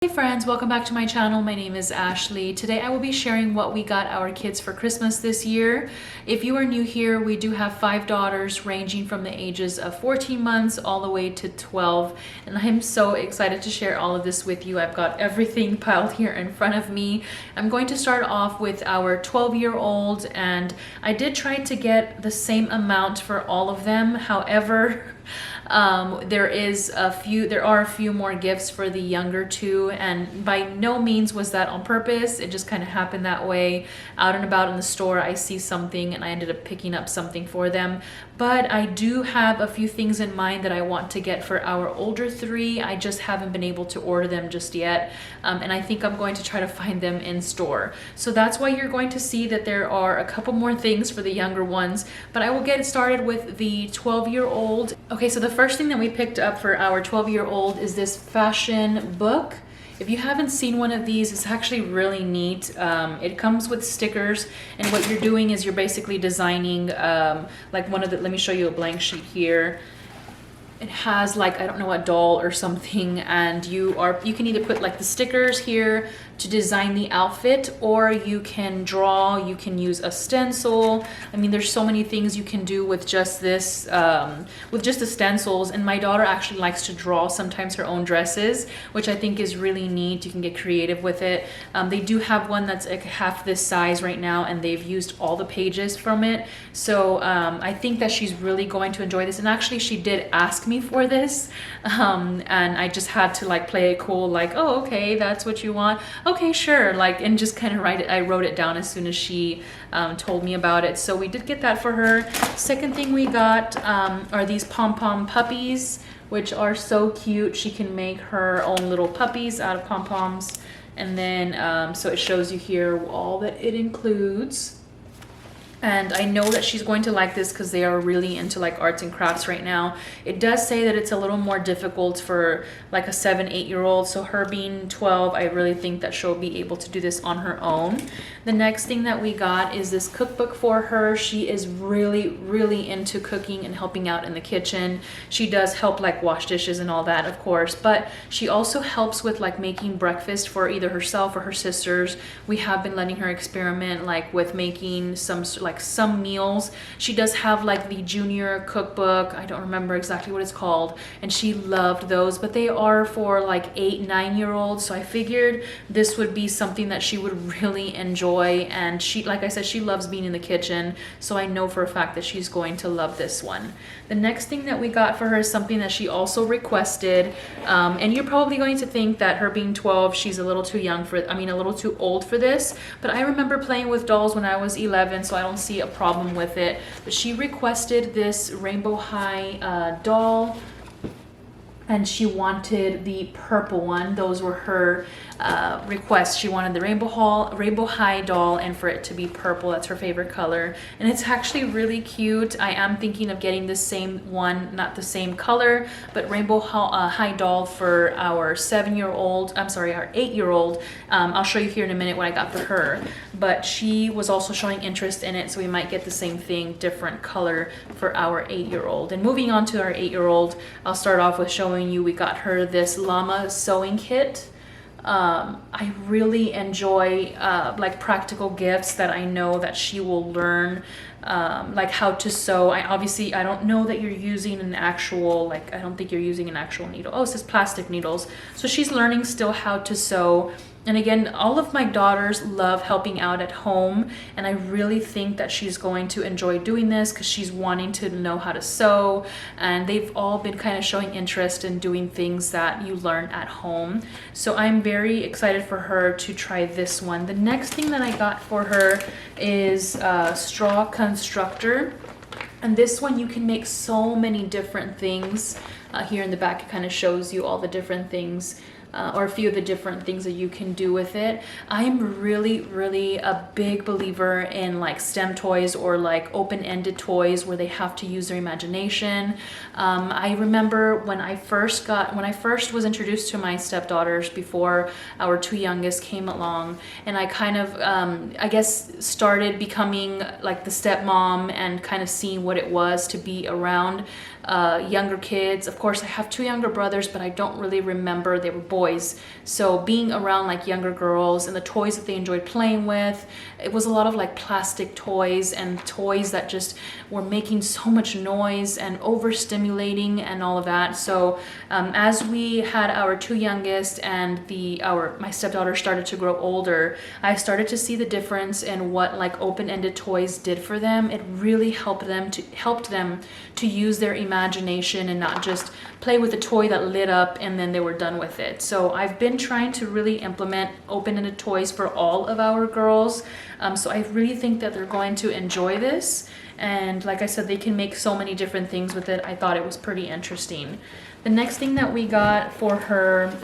Hey friends, welcome back to my channel. My name is Ashley. Today I will be sharing what we got our kids for Christmas this year. If you are new here, we do have 5 daughters ranging from the ages of 14 months all the way to 12, and I'm so excited to share all of this with you. I've got everything piled here in front of me. I'm going to start off with our 12-year-old, and I did try to get the same amount for all of them. However, there are a few more gifts for the younger two, and by no means was that on purpose. It just kind of happened that way. Out and about in the store, I see something and I ended up picking up something for them. But I do have a few things in mind that I want to get for our older 3. I just haven't been able to order them just yet, and I think I'm going to try to find them in store. So that's why you're going to see that there are a couple more things for the younger ones, but I will get started with the 12-year-old. Okay, so the first thing that we picked up for our 12-year-old is this fashion book. If you haven't seen one of these, it's actually really neat. It comes with stickers, and what you're doing is you're basically designing like one of the, let me show you a blank sheet here. It has like, I don't know, a doll or something, and you can either put like the stickers here to design the outfit, or you can draw, you can use a stencil. I mean, there's so many things you can do with just this, with just the stencils. And my daughter actually likes to draw sometimes her own dresses, which I think is really neat. You can get creative with it. They do have one that's like half this size right now, and they've used all the pages from it. So I think that she's really going to enjoy this. And actually she did ask me for this, and I just had to like play it cool, like, oh, okay, that's what you want, okay, sure, like, and just kind of I wrote it down as soon as she told me about it. So we did get that for her. Second thing we got are these Pom Pom Puppies, which are so cute. She can make her own little puppies out of pom-poms, and then so it shows you here all that it includes. And I know that she's going to like this because they are really into like arts and crafts right now. It does say that it's a little more difficult for like a 7-8-year-old. So her being 12, I really think that she'll be able to do this on her own. The next thing that we got is this cookbook for her. She is really into cooking and helping out in the kitchen. She does help like wash dishes and all that, of course, but she also helps with like making breakfast for either herself or her sisters. We have been letting her experiment like with making some meals. She does have like the junior cookbook. I don't remember exactly what it's called, and she loved those, but they are for like 8-9-year-olds. So I figured this would be something that she would really enjoy, and she, like I said, she loves being in the kitchen, so I know for a fact that she's going to love this one. The next thing that we got for her is something that she also requested, and you're probably going to think that her being 12, she's a little too young for, I mean, a little too old for this, but I remember playing with dolls when I was 11, so I don't see a problem with it. But she requested this Rainbow High doll, and she wanted the purple one. Those were her requests. She wanted the Rainbow High doll, and for it to be purple. That's her favorite color, and it's actually really cute. I am thinking of getting the same one, not the same color, but Rainbow High doll for our 7-year-old. I'm sorry, our 8-year-old. I'll show you here in a minute what I got for her, but she was also showing interest in it, so we might get the same thing, different color for our 8-year-old. And moving on to our 8-year-old, I'll start off with showing you, we got her this llama sewing kit. I really enjoy like practical gifts that I know that she will learn, like how to sew. I don't know that you're using an actual, like, I don't think you're using an actual needle. Oh, it says plastic needles. So she's learning still how to sew. And again, all of my daughters love helping out at home, and I really think that she's going to enjoy doing this because she's wanting to know how to sew, and they've all been kind of showing interest in doing things that you learn at home. So I'm very excited for her to try this one. The next thing that I got for her is straw Constructor, and this one you can make so many different things. Here in the back it kind of shows you all the different things, or a few of the different things that you can do with it. I'm really a big believer in like STEM toys, or like open-ended toys where they have to use their imagination. I remember when I first was introduced to my stepdaughters before our 2 youngest came along, and I kind of I guess started becoming like the stepmom and kind of seeing what it was to be around younger kids. Of course, I have 2 younger brothers, but I don't really remember, they were boys. So being around like younger girls and the toys that they enjoyed playing with, it was a lot of like plastic toys and toys that just were making so much noise and overstimulating and all of that. So as we had our 2 youngest and my stepdaughter started to grow older, I started to see the difference in what like open-ended toys did for them. It really helped them to use their imagination and not just play with a toy that lit up and then they were done with it. So I've been trying to really implement open-ended toys for all of our girls. So I really think that they're going to enjoy this. And like I said, they can make so many different things with it. I thought it was pretty interesting. The next thing that we got for her,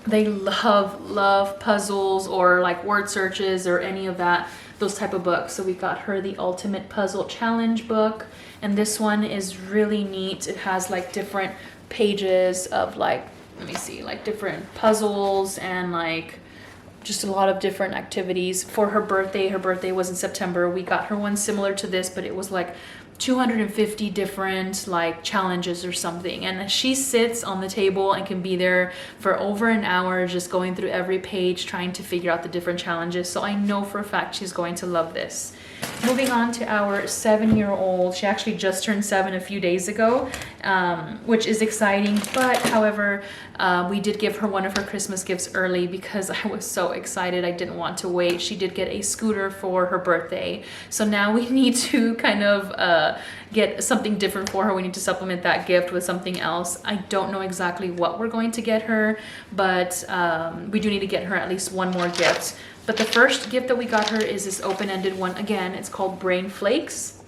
they love puzzles or like word searches or any of that, those type of books. So we got her the Ultimate Puzzle Challenge book, and this one is really neat. It has like different pages of like, let me see, like different puzzles and like just a lot of different activities. For her birthday was in September, we got her one similar to this, but it was like 250 different like challenges or something, and she sits on the table and can be there for over an hour just going through every page trying to figure out the different challenges. So I know for a fact she's going to love this. Moving on to our 7-year-old, she actually just turned 7 a few days ago, which is exciting. But however, we did give her one of her Christmas gifts early because I was so excited. I didn't want to wait. She did get a scooter for her birthday. So now we need to kind of get something different for her. We need to supplement that gift with something else. I don't know exactly what we're going to get her, but we do need to get her at least one more gift. But the first gift that we got her is this open-ended one. Again, it's called Brain Flakes.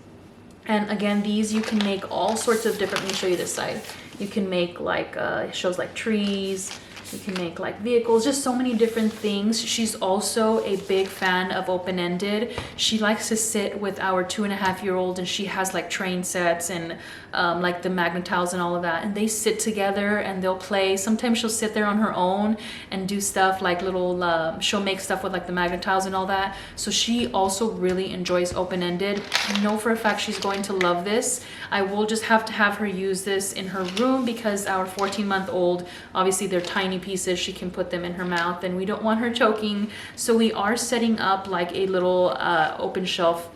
And again, these you can make all sorts of different, let me show you this side. You can make like, it shows like trees. You can make like vehicles, just so many different things. She's also a big fan of open-ended. She likes to sit with our 2.5-year-old, and she has like train sets and like the magnet tiles and all of that. And they sit together and they'll play. Sometimes she'll sit there on her own and do stuff like little, she'll make stuff with like the magnet tiles and all that. So she also really enjoys open-ended. I know for a fact she's going to love this. I will just have to have her use this in her room because our 14-month-old, obviously they're tiny pieces, she can put them in her mouth and we don't want her choking. So we are setting up like a little open shelf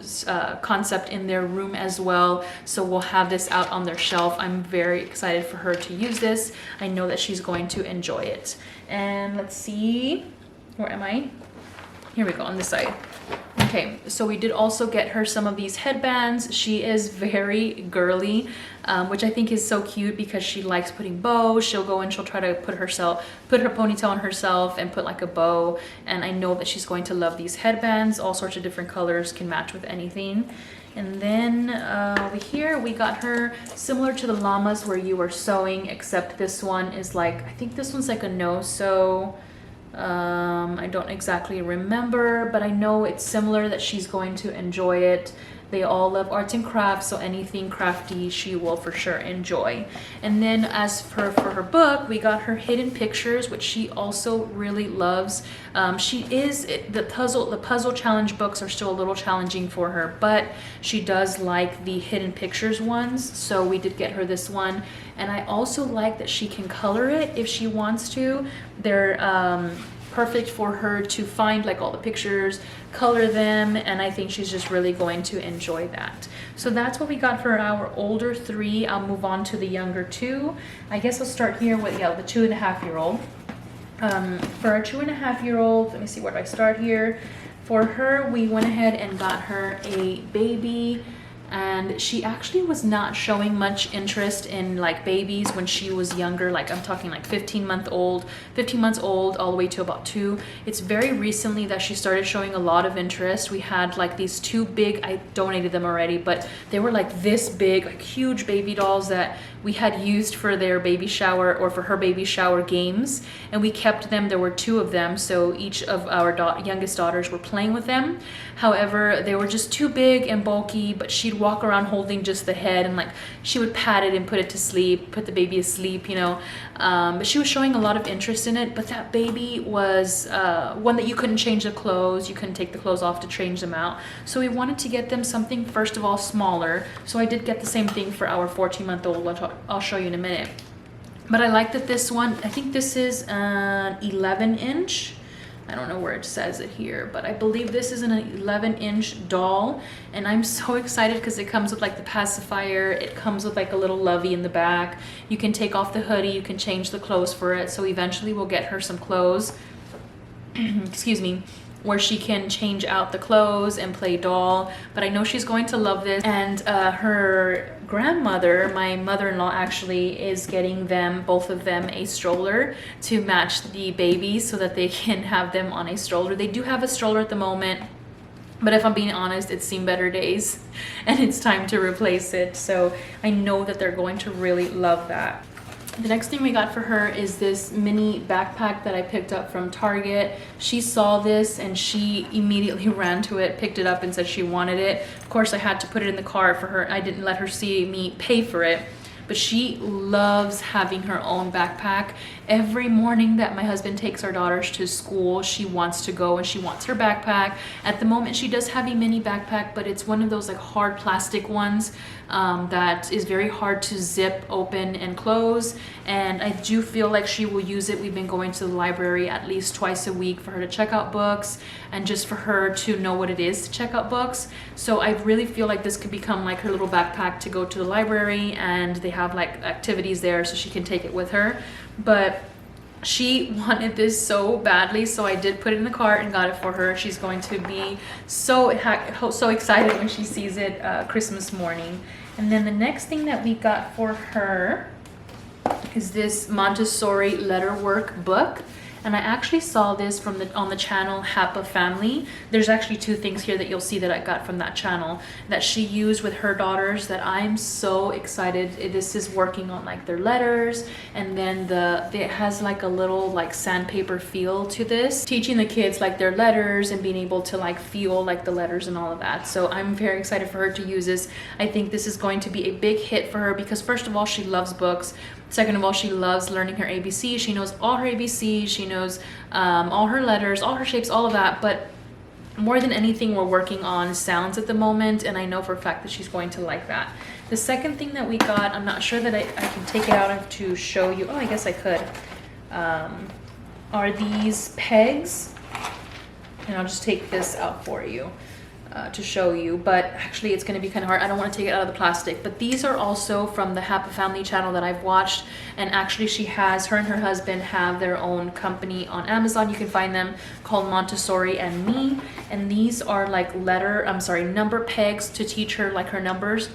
concept in their room as well. So we'll have this out on their shelf. I'm very excited for her to use this. I know that she's going to enjoy it. And let's see, where am I? Here we go, on this side. Okay, so we did also get her some of these headbands. She is very girly, which I think is so cute because she likes putting bows. She'll go and she'll try to put her ponytail on herself and put like a bow. And I know that she's going to love these headbands. All sorts of different colors, can match with anything. And then over here we got her similar to the llamas where you are sewing, except this one is like, I think this one's like a no-sew. I don't exactly remember, but I know it's similar, that she's going to enjoy it. They all love arts and crafts, so anything crafty she will for sure enjoy. And then as for her book, we got her Hidden Pictures, which she also really loves. The puzzle challenge books are still a little challenging for her, but she does like the Hidden Pictures ones, so we did get her this one. And I also like that she can color it if she wants to. They're perfect for her to find like all the pictures, color them, and I think she's just really going to enjoy that. So that's what we got for our older 3. I'll move on to the younger 2. I guess I'll start here with the 2.5-year-old. For our 2.5-year-old, let me see, where do I start here? For her, we went ahead and got her a baby, and she actually was not showing much interest in like babies when she was younger. Like I'm talking like 15 months old all the way to about 2. It's very recently that she started showing a lot of interest. We had like these 2 big, I donated them already, but they were like this big, like huge baby dolls that we had used for their baby shower or for her baby shower games, and we kept them. There were 2 of them, so each of our youngest daughters were playing with them. However, they were just too big and bulky, but she'd she'd walk around holding just the head, and like she would pat it and put it to sleep, put the baby asleep, you know. But she was showing a lot of interest in it. But that baby was one that you couldn't change the clothes, you couldn't take the clothes off to change them out. So we wanted to get them something, first of all, smaller. So I did get the same thing for our 14-month-old, which I'll show you in a minute. But I like that this one, I think this is an 11-inch. I don't know where it says it here, but I believe this is an 11-inch doll, and I'm so excited because it comes with like the pacifier. It comes with like a little lovey in the back. You can take off the hoodie, you can change the clothes for it. So eventually we'll get her some clothes, excuse me, where she can change out the clothes and play doll. But I know she's going to love this. And her grandmother, my mother-in-law, actually is getting them, both of them, a stroller to match the babies so that they can have them on a stroller. They do have a stroller at the moment, but if I'm being honest, it's seen better days and it's time to replace it. So I know that they're going to really love that. The next thing we got for her is this mini backpack that I picked up from Target. She saw this and she immediately ran to it, picked it up, and said she wanted it. Of course, I had to put it in the cart for her. I didn't let her see me pay for it. But she loves having her own backpack. Every morning that my husband takes our daughters to school, she wants to go and she wants her backpack. At the moment, she does have a mini backpack, but it's one of those like hard plastic ones that is very hard to zip open and close. And I do feel like she will use it. We've been going to the library at least twice a week for her to check out books and just for her to know what it is to check out books. So I really feel like this could become like her little backpack to go to the library, and they have like activities there so she can take it with her. But she wanted this so badly, so I did put it in the cart and got it for her. She's going to be so excited when she sees it Christmas morning. And then the next thing that we got for her is this Montessori letter work book. And I actually saw this from on the channel Hapa Family. There's actually two things here that you'll see that I got from that channel that she used with her daughters that I'm so excited. This is working on like their letters, and then it has like a little like sandpaper feel to this, teaching the kids like their letters and being able to like feel like the letters and all of that. So I'm very excited for her to use this. I think this is going to be a big hit for her because first of all, she loves books. Second of all, she loves learning her ABC. She knows all her ABCs. She knows all her letters, all her shapes, all of that. But more than anything, we're working on sounds at the moment, and I know for a fact that she's going to like that. The second thing that we got, I'm not sure that I can take it out to show you. Oh, I guess I could. Are these pegs. And I'll just take this out for you. To show you, but actually it's going to be kind of hard. I don't want to take it out of the plastic, but these are also from the Hapa Family channel that I've watched, and actually her and her husband have their own company on Amazon. You can find them called Montessori and Me, and these are like number pegs to teach her like her numbers.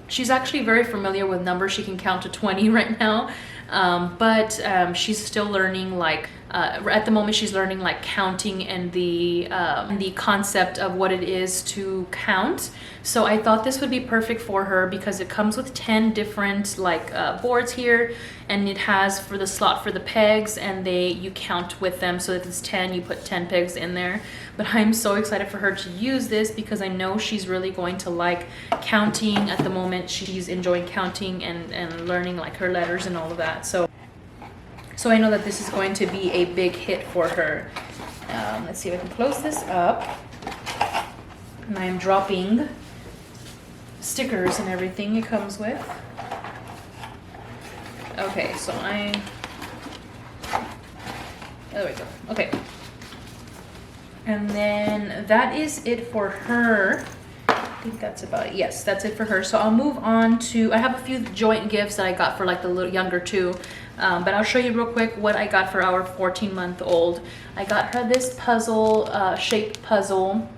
She's actually very familiar with numbers. She can count to 20 right now, but she's still learning like at the moment she's learning like counting and the concept of what it is to count. So I thought this would be perfect for her because it comes with 10 different like boards here, and it has for the slot for the pegs, and you count with them. So if it's 10, you put 10 pegs in there. But I'm so excited for her to use this because I know she's really going to like counting. At the moment she's enjoying counting and learning like her letters and all of that. So I know that this is going to be a big hit for her. Let's see if I can close this up. And I am dropping stickers and everything it comes with. Okay, so there we go. Okay. And then that is it for her. I think that's about it. Yes, that's it for her. So I'll move on to, I have a few joint gifts that I got for like the little younger two. But I'll show you real quick what I got for our 14-month-old. I got her this puzzle, shaped puzzle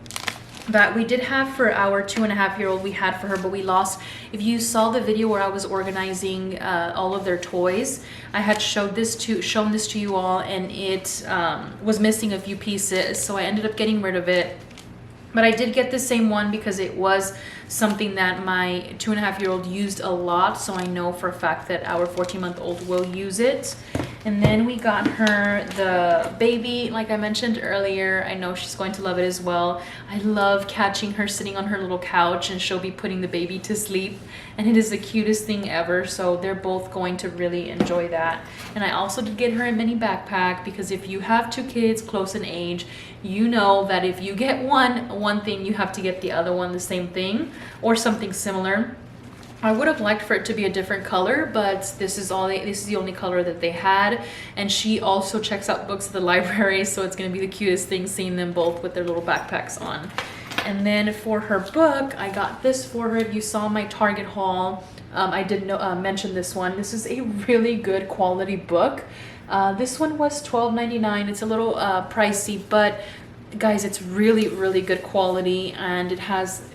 that we did have for our 2.5-year-old. We had for her, but we lost. If you saw the video where I was organizing all of their toys, I had shown this to you all, and it was missing a few pieces, so I ended up getting rid of it. But I did get the same one because it was something that my 2.5-year-old used a lot, so I know for a fact that our 14-month-old will use it. And then we got her the baby, like I mentioned earlier. I know she's going to love it as well. I love catching her sitting on her little couch and she'll be putting the baby to sleep. And it is the cutest thing ever. So they're both going to really enjoy that. And I also did get her a mini backpack because if you have 2 kids close in age, you know that if you get one thing, you have to get the other one the same thing or something similar. I would have liked for it to be a different color, but this is the only color that they had. And she also checks out books at the library, so it's going to be the cutest thing seeing them both with their little backpacks on. And then for her book, I got this for her. If you saw my Target haul, I did mention this one. This is a really good quality book. This one was $12.99. It's a little pricey, but guys, it's really good quality, and it has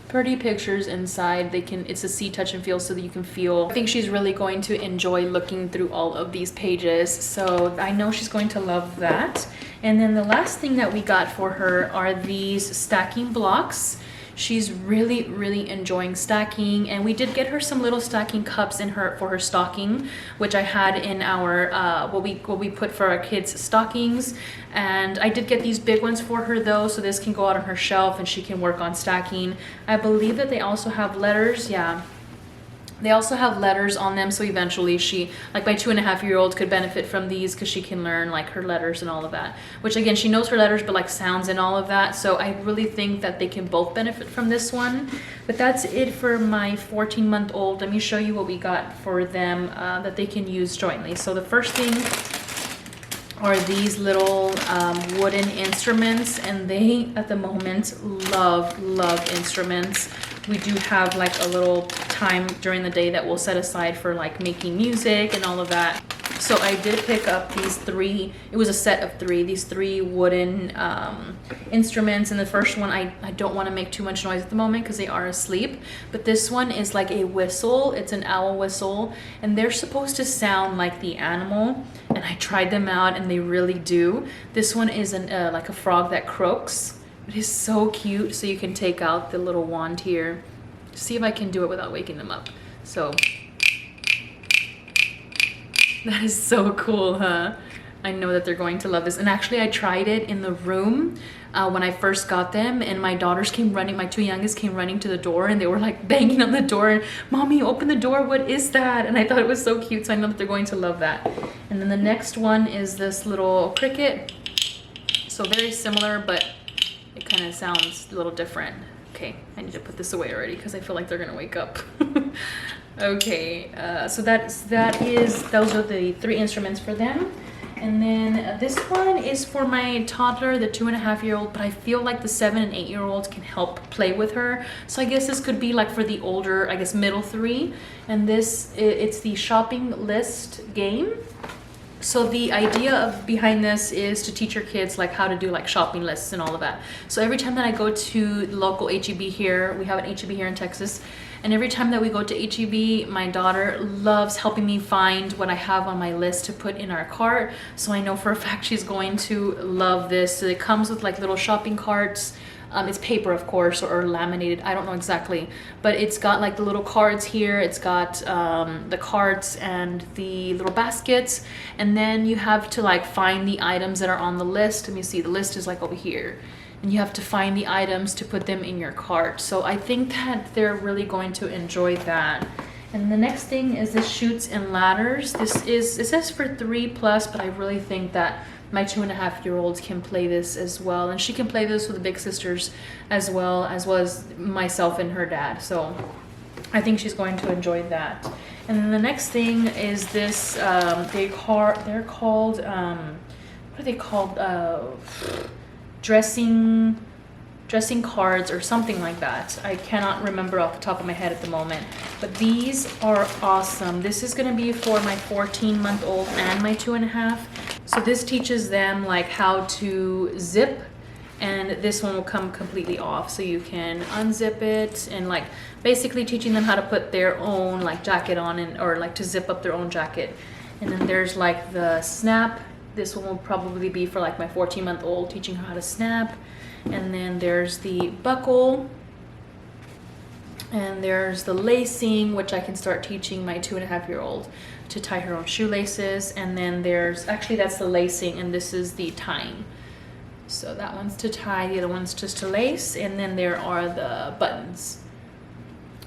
pretty pictures inside. It's a see, touch, and feel so that you can feel. I think she's really going to enjoy looking through all of these pages, so I know she's going to love that. And then the last thing that we got for her are these stacking blocks. She's really enjoying stacking, and we did get her some little stacking cups for her stocking, which I had in our what we put for our kids' stockings. And I did get these big ones for her though, so this can go out on her shelf and she can work on stacking. I believe that they also have letters. Yeah, they also have letters on them, so eventually she, like my 2.5-year-old, could benefit from these because she can learn like her letters and all of that, which again, she knows her letters but like sounds and all of that, so I really think that they can both benefit from this one. But that's it for my 14-month-old. Let me show you what we got for them that they can use jointly. So the first thing are these little wooden instruments, and they at the moment love instruments. We do have like a little time during the day that we'll set aside for like making music and all of that. So I did pick up these 3, it was a set of 3, these 3 wooden instruments. And the first one, I don't want to make too much noise at the moment because they are asleep, but this one is like a whistle. It's an owl whistle, and they're supposed to sound like the animal, and I tried them out and they really do. This one is like a frog that croaks. It is so cute. So you can take out the little wand here. See if I can do it without waking them up. So that is so cool, huh? I know that they're going to love this. And actually I tried it in the room when I first got them, and my daughters came running, my 2 youngest came running to the door, and they were like banging on the door and, "Mommy, open the door, what is that?" And I thought it was so cute, so I know that they're going to love that. And then the next one is this little cricket. So very similar, but it kind of sounds a little different. Okay, I need to put this away already because I feel like they're gonna wake up. Okay, so those are the 3 instruments for them. And then this one is for my toddler, the 2.5-year-old, but I feel like the 7 and 8-year-olds can help play with her. So I guess this could be like for the older, I guess middle 3. And it's the shopping list game. So the idea behind this is to teach your kids like how to do like shopping lists and all of that. So every time that I go to the local HEB here, we have an HEB here in Texas, and every time that we go to HEB, my daughter loves helping me find what I have on my list to put in our cart. So I know for a fact she's going to love this. So it comes with like little shopping carts. It's paper, of course, or laminated. I don't know exactly, but it's got like the little cards here. It's got the carts and the little baskets, and then you have to like find the items that are on the list. Let me see, the list is like over here, and you have to find the items to put them in your cart. So I think that they're really going to enjoy that. And the next thing is the chutes and ladders. It says for 3+, but I really think that my 2.5-year-olds can play this as well, and she can play this with the big sisters as well as myself and her dad. So I think she's going to enjoy that. And then the next thing is this. They're called what are they called? Dressing cards or something like that. I cannot remember off the top of my head at the moment, but these are awesome. This is going to be for my 14-month-old and my 2.5. So this teaches them like how to zip, and this one will come completely off, so you can unzip it, and like basically teaching them how to put their own like jacket on, or like to zip up their own jacket. And then there's like the snap. This one will probably be for like my 14-month-old, teaching her how to snap. And then there's the buckle. And there's the lacing, which I can start teaching my 2.5-year-old to tie her own shoelaces. And then there's, actually that's the lacing, and this is the tying. So that one's to tie, the other one's just to lace, and then there are the buttons.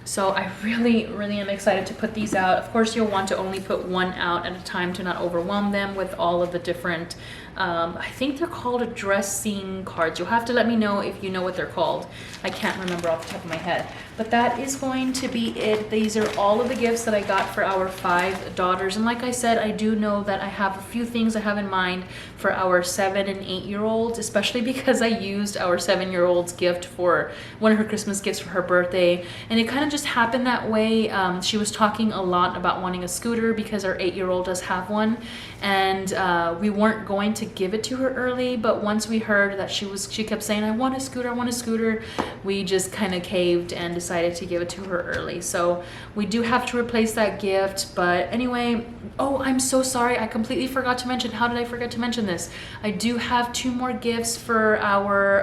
So I really am excited to put these out. Of course, you'll want to only put one out at a time to not overwhelm them with all of the different, I think they're called dressing cards. You'll have to let me know if you know what they're called. I can't remember off the top of my head. But that is going to be it. These are all of the gifts that I got for our 5 daughters. And like I said, I do know that I have a few things I have in mind for our 7 and 8-year-olds, especially because I used our 7-year-old's gift for one of her Christmas gifts for her birthday. And it kind of just happened that way. She was talking a lot about wanting a scooter because our 8-year-old does have one. And we weren't going to give it to her early, but once we heard that she kept saying, I want a scooter, we just kind of caved and decided to give it to her early. So we do have to replace that gift. But anyway, oh, I'm so sorry, I completely forgot to mention. How did I forget to mention this? I do have 2 more gifts for our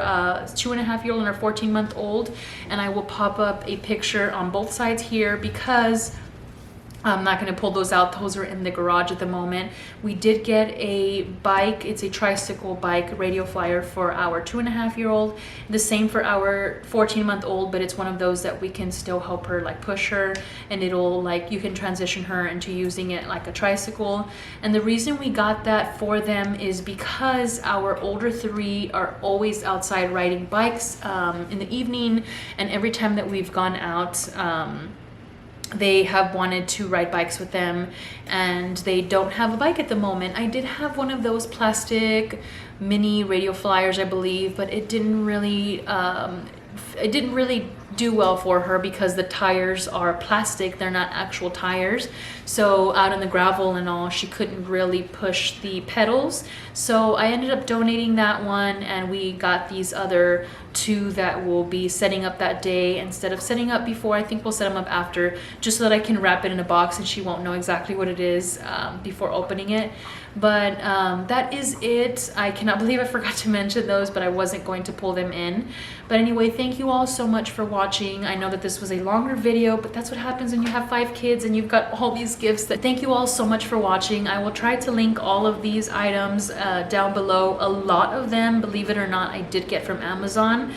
2.5-year-old and our 14-month-old, and I will pop up a picture on both sides here because I'm not going to pull those out. Those are in the garage at the moment. We did get a bike. It's a tricycle bike radio flyer for our 2.5-year-old. The same for our 14-month-old, but it's one of those that we can still help her, like push her, and it'll like, you can transition her into using it like a tricycle. And the reason we got that for them is because our older 3 are always outside riding bikes in the evening, and every time that we've gone out, they have wanted to ride bikes with them, and they don't have a bike at the moment. I did have one of those plastic mini radio flyers, I believe, but it didn't really do well for her because the tires are plastic, they're not actual tires. So out in the gravel and all, she couldn't really push the pedals. So I ended up donating that one, and we got these other 2 that will be setting up that day. Instead of setting up before, I think we'll set them up after, just so that I can wrap it in a box and she won't know exactly what it is before opening it. But that is it. I cannot believe I forgot to mention those, but I wasn't going to pull them in. But anyway, thank you all so much for watching. I know that this was a longer video, but that's what happens when you have 5 kids and you've got all these gifts. Thank you all so much for watching. I will try to link all of these items down below. A lot of them, believe it or not, I did get from Amazon,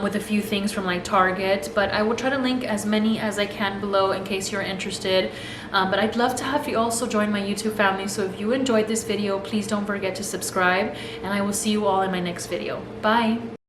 with a few things from like Target, but I will try to link as many as I can below in case you're interested. But I'd love to have you also join my YouTube family. So if you enjoyed this video, please don't forget to subscribe, and I will see you all in my next video. Bye.